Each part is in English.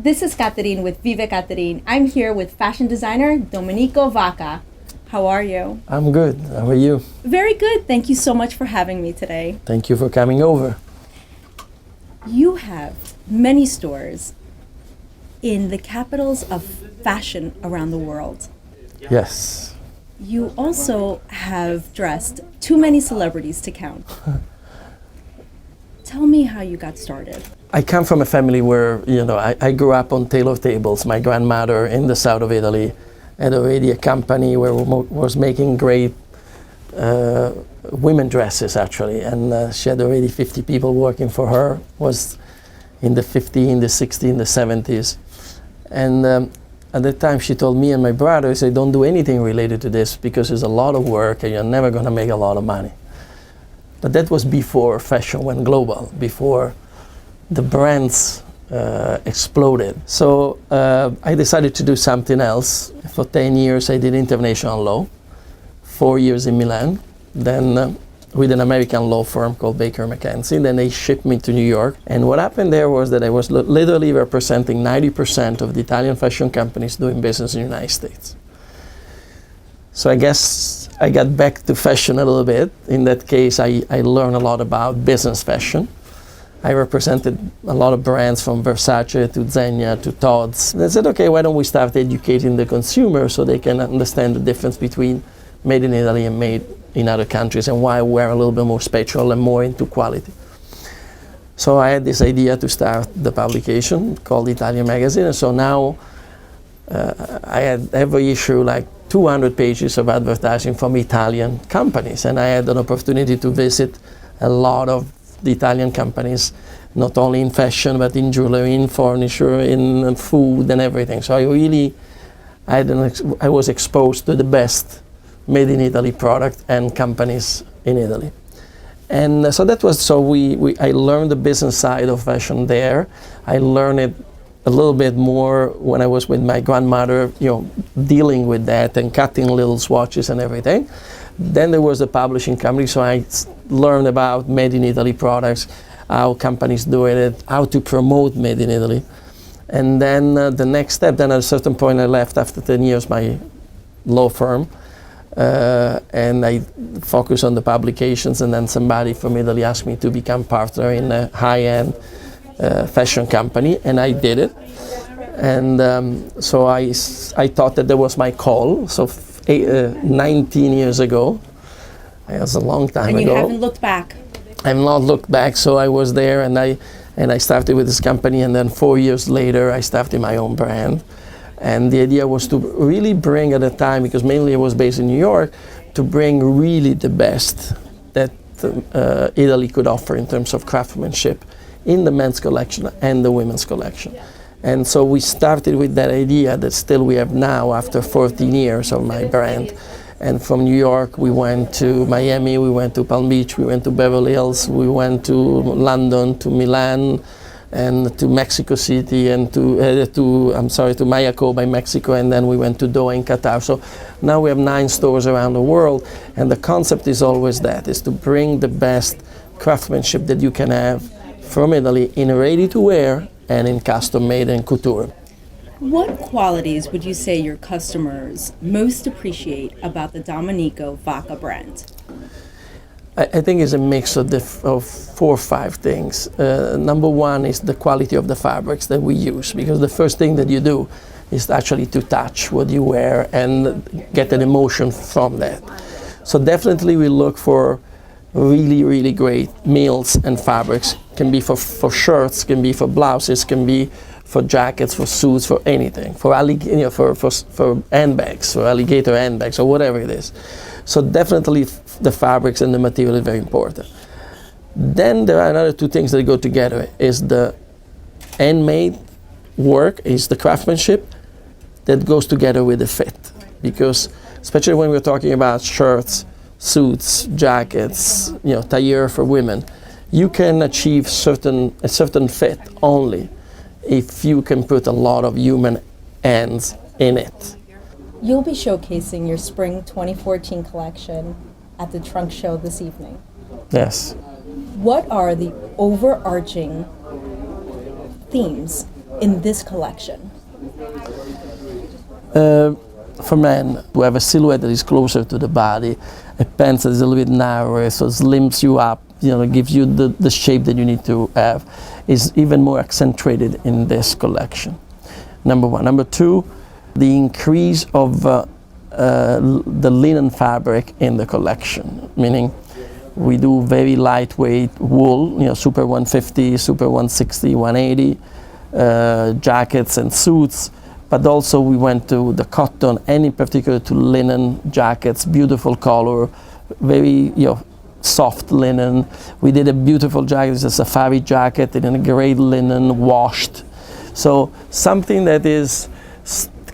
This is Katerin with VIVE Katerin. I'm here with fashion designer Domenico Vacca. How are you? I'm good. How are you? Very good. Thank you so much for having me today. Thank you for coming over. You have many stores in the capitals of fashion around the world. Yes. You also have dressed too many celebrities to count. Tell me how you got started. I come from a family where, I grew up on tailor tables. My grandmother in the south of Italy had already a company where was making great women dresses, actually. And she had already 50 people working for her. Was in the 50s, in the 60s, in the 70s. And at that time she told me and my brother, she said, don't do anything related to this because it's a lot of work and you're never going to make a lot of money. But that was before fashion went global, before the brands exploded. So I decided to do something else. For 10 years I did international law, 4 years in Milan, then with an American law firm called Baker McKenzie. Then they shipped me to New York. And what happened there was that I was literally representing 90% of the Italian fashion companies doing business in the United States. So I guess I got back to fashion a little bit. In that case, I learned a lot about business fashion. I represented a lot of brands from Versace to Zegna to Tod's. And I said, okay, why don't we start educating the consumer so they can understand the difference between made in Italy and made in other countries and why we're a little bit more special and more into quality. So I had this idea to start the publication called Italian Magazine. And so now I had every issue like 200 pages of advertising from Italian companies. And I had an opportunity to visit a lot of the Italian companies, not only in fashion, but in jewelry, in furniture, in food and everything. So I was exposed to the best made in Italy product and companies in Italy. And so that was, I learned the business side of fashion there. I learned it a little bit more when I was with my grandmother, dealing with that and cutting little swatches and everything. Then there was the publishing company, so I learned about made in Italy products, how companies do it, how to promote made in Italy. And then the next step, then at a certain point I left after 10 years my law firm, and I focused on the publications, and then somebody from Italy asked me to become partner in a high-end fashion company, and I did it. And so I thought that was my call. So 19 years ago, it was a long time ago. And you haven't looked back. I've not looked back. So I was there, and I started with this company, and then 4 years later, I started my own brand. And the idea was to really bring at the time, because mainly it was based in New York, to bring really the best that Italy could offer in terms of craftsmanship in the men's collection and the women's collection. And so we started with that idea that still we have now after 14 years of my brand. And from New York, we went to Miami, we went to Palm Beach, we went to Beverly Hills, we went to London, to Milan, and to Mexico City, and to Mayacoba in Mexico, and then we went to Doha in Qatar. So now we have 9 stores around the world, and the concept is always that, is to bring the best craftsmanship that you can have from Italy in ready-to-wear and in custom-made and couture. What qualities would you say your customers most appreciate about the Domenico Vacca brand? I think it's a mix of 4 or 5 things. Number one is the quality of the fabrics that we use, because the first thing that you do is actually to touch what you wear and get an emotion from that. So definitely we look for really, really great mills and fabrics. Can be for shirts, can be for blouses, can be for jackets, for suits, for anything, for handbags, for alligator handbags, or whatever it is. So definitely the fabrics and the material is very important. Then there are another 2 things that go together, is the handmade work, is the craftsmanship that goes together with the fit. Because especially when we're talking about shirts, suits, jackets, tailleur for women, you can achieve a certain fit only if you can put a lot of human hands in it. You'll be showcasing your Spring 2014 collection at the Trunk Show this evening. Yes. What are the overarching themes in this collection? For men, to have a silhouette that is closer to the body, a pants that is a little bit narrower, so slims you up, gives you the shape that you need to have, is even more accentuated in this collection. Number one. Number two, the increase of the linen fabric in the collection, meaning we do very lightweight wool, Super 150, Super 160, 180, jackets and suits, but also we went to the cotton, and in particular to linen jackets, beautiful color, very soft linen. We did a beautiful jacket, it's a safari jacket in a great linen, washed. So something that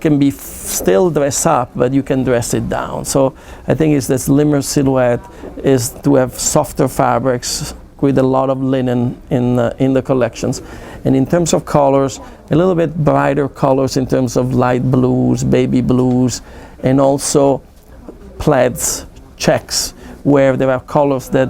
can be still dress up, but you can dress it down. So I think it's this slimmer silhouette is to have softer fabrics with a lot of linen in the collections. And in terms of colors, a little bit brighter colors in terms of light blues, baby blues, and also plaids, checks, where there are colors that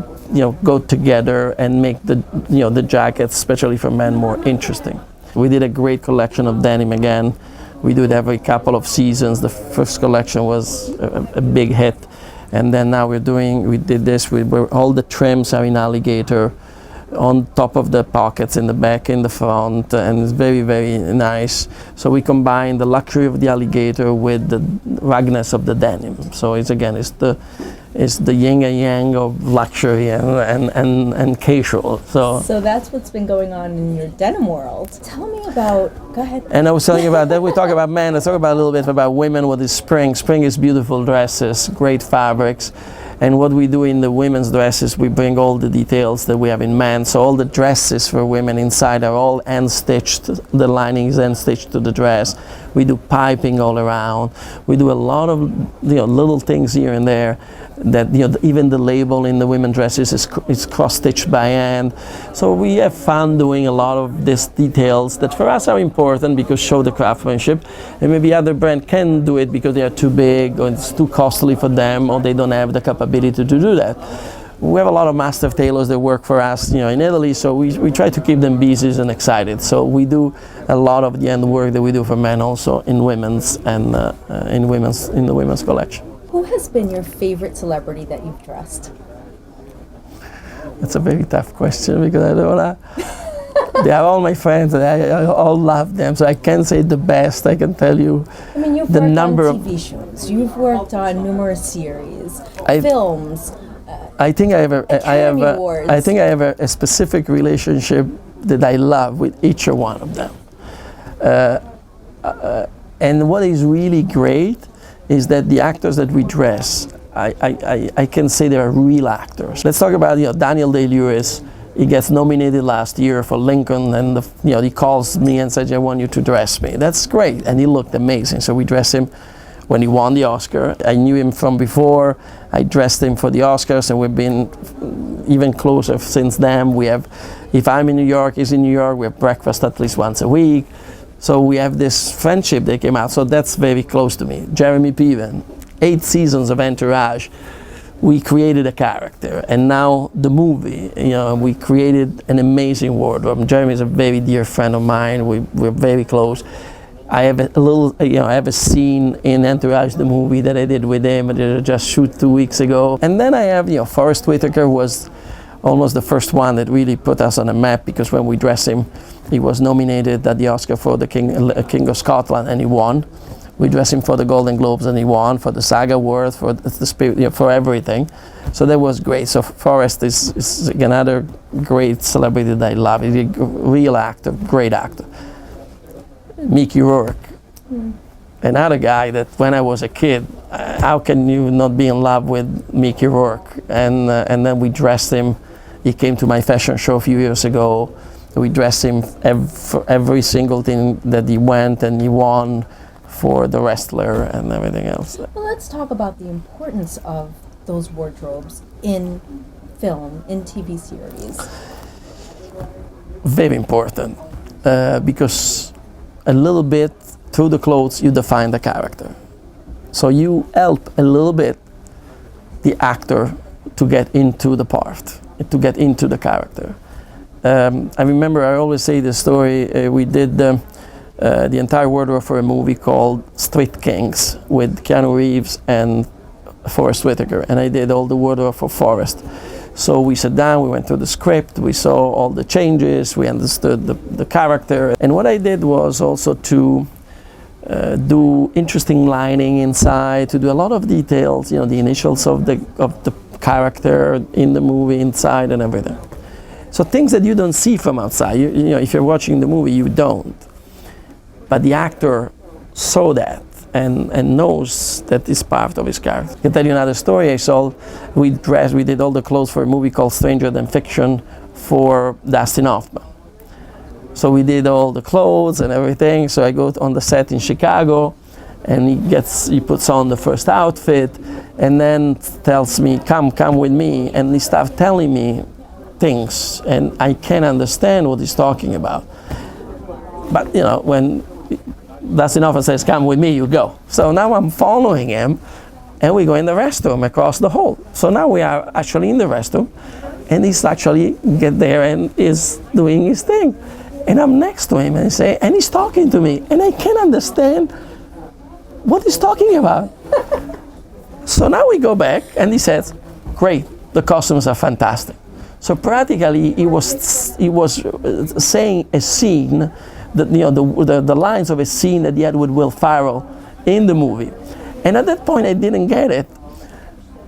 go together and make the jackets, especially for men, more interesting. We did a great collection of denim again. We do it every couple of seasons. The first collection was a big hit, and then now we did this where all the trims are in alligator, on top of the pockets, in the back, in the front, and it's very, very nice. So we combine the luxury of the alligator with the ruggedness of the denim. So it's the yin and yang of luxury and casual. So that's what's been going on in your denim world. Tell me about, go ahead. And I was telling you about that. We talk about men, let's talk about a little bit about women. What is spring? Spring is beautiful dresses, great fabrics. And what we do in the women's dresses, we bring all the details that we have in men. So all the dresses for women inside are all hand-stitched. The lining is hand-stitched to the dress. We do piping all around. We do a lot of little things here and there that even the label in the women's dresses is cross-stitched by hand. So we have fun doing a lot of these details that for us are important because show the craftsmanship, and maybe other brands can do it because they are too big or it's too costly for them or they don't have the capability to do that. We have a lot of master tailors that work for us, in Italy, so we try to keep them busy and excited. So we do a lot of the end work that we do for men also in women's and in the women's collection. Who has been your favorite celebrity that you've dressed? That's a very tough question because I don't know. They are all my friends and I all love them, so I can't say the best. I can tell you you've the worked number on TV shows, you've worked on numerous series, films. I think I have a specific relationship that I love with each one of them. And what is really great is that the actors that we dress, I can say they are real actors. Let's talk about Daniel Day-Lewis. He gets nominated last year for Lincoln, and he calls me and says, "I want you to dress me." That's great, and he looked amazing. So we dressed him when he won the Oscar. I knew him from before. I dressed him for the Oscars, and we've been even closer since then. If I'm in New York, he's in New York. We have breakfast at least once a week. So we have this friendship that came out. So that's very close to me. Jeremy Piven, 8 seasons of Entourage. We created a character, and now the movie, we created an amazing wardrobe. Jeremy is a very dear friend of mine. We're very close. I have I have a scene in Entourage, the movie, that I did with him. I did a just shoot 2 weeks ago. And then I have, Forrest Whitaker was almost the first one that really put us on a map, because when we dressed him, he was nominated at the Oscar for the King of Scotland, and he won. We dressed him for the Golden Globes, and he won, for the SAG Award, for the Spirit, for everything. So that was great. So Forrest is another great celebrity that I love. He's a real actor, great actor. Mickey Rourke, another guy that when I was a kid, how can you not be in love with Mickey Rourke? And then we dressed him. He came to my fashion show a few years ago. We dressed him for every single thing that he went, and he won for the wrestler and everything else. Well, let's talk about the importance of those wardrobes in film, in TV series. Very important, because a little bit through the clothes you define the character. So you help a little bit the actor to get into the part, to get into the character. I remember I always say this story. We did the entire wardrobe for a movie called Street Kings with Keanu Reeves and Forrest Whitaker, and I did all the wardrobe for Forrest. So we sat down, we went through the script, we saw all the changes, we understood the character. And what I did was also to do interesting lining inside, to do a lot of details, you know, the initials of the character in the movie inside and everything. So things that you don't see from outside, you know, if you're watching the movie, you don't. But the actor saw that and knows that it's part of his character. I can tell you another story. We did all the clothes for a movie called Stranger Than Fiction for Dustin Hoffman. So we did all the clothes and everything. So I go on the set in Chicago, and he puts on the first outfit, and then tells me, come with me, and he starts telling me things, and I can't understand what he's talking about. But you know, when Dustin Hoffman says, come with me, you go. So now I'm following him, and we go in the restroom across the hall. So now we are actually in the restroom, and he's actually get there and is doing his thing. And I'm next to him, and he's talking to me, and I can't understand what he's talking about. So now we go back, and he says, great, the costumes are fantastic. So practically, he was saying a scene, that, you know, the lines of a scene that he had with Will Ferrell in the movie. And at that point, I didn't get it.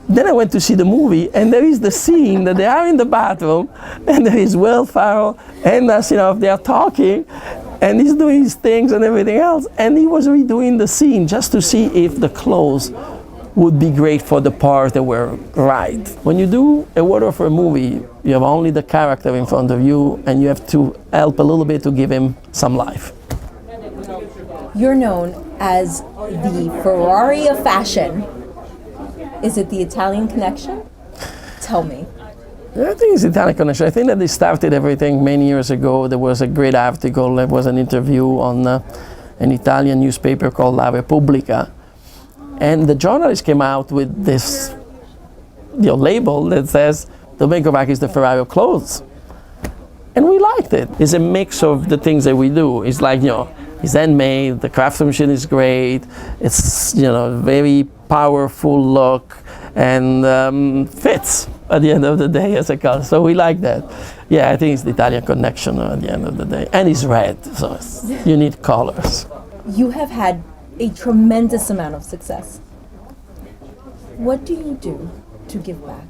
Then I went to see the movie, and there is the scene that they are in the bathroom, and there is Will Ferrell, and you know, they are talking, and he's doing his things and everything else, and he was redoing the scene just to see if the clothes would be great for the part that were right. When you do a wardrobe for a movie, you have only the character in front of you, and you have to help a little bit to give him some life. You're known as the Ferrari of fashion. Is it the Italian connection? Tell me. I think it's Italian connection. I think that they started everything many years ago. There was a great article, there was an interview on an Italian newspaper called La Repubblica. And the journalist came out with this label that says, Domenico Vacca is the Ferrari of clothes. And we liked it. It's a mix of the things that we do. It's like, you know, it's handmade, the craftsmanship is great, it's, you know, very powerful look, and fits at the end of the day as a color. So we like that. Yeah, I think it's the Italian connection at the end of the day. And it's red, so you need colors. You have had a tremendous amount of success. What do you do to give back?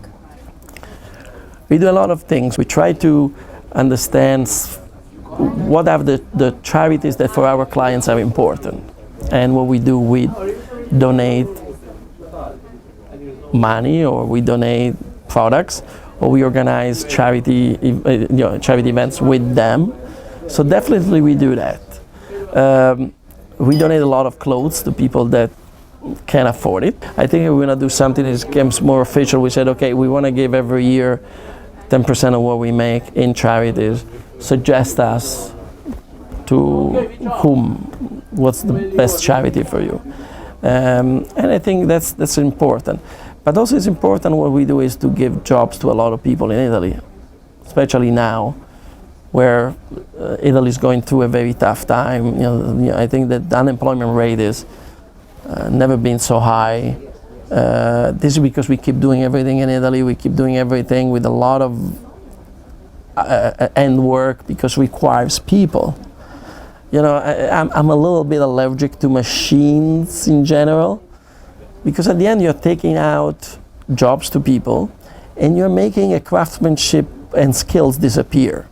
We do a lot of things. We try to understand what are the charities that for our clients are important. And what we do, we donate money, or we donate products, or we organize charity events with them. So definitely we do that. We donate a lot of clothes to people that can afford it. I think we're going to do something that becomes more official. We said, okay, we want to give every year 10% of what we make in charities. Suggest us to what's the best charity for you. And I think that's important. But also it's important what we do is to give jobs to a lot of people in Italy, especially now, where Italy is going through a very tough time. You know, I think that the unemployment rate is never been so high. This is because we keep doing everything in Italy. We keep doing everything with a lot of end work, because it requires people. You know, I'm a little bit allergic to machines in general, because at the end you're taking out jobs to people, and you're making a craftsmanship and skills disappear.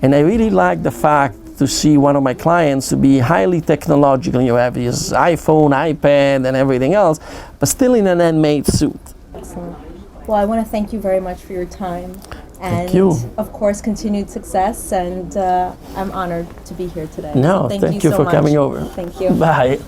And I really like the fact to see one of my clients to be highly technological. You have his iPhone, iPad, and everything else, but still in an handmade suit. Excellent. Well, I want to thank you very much for your time. And thank you. Of course, continued success, and I'm honored to be here today. No, so thank you so for much. coming over. Thank you. Bye.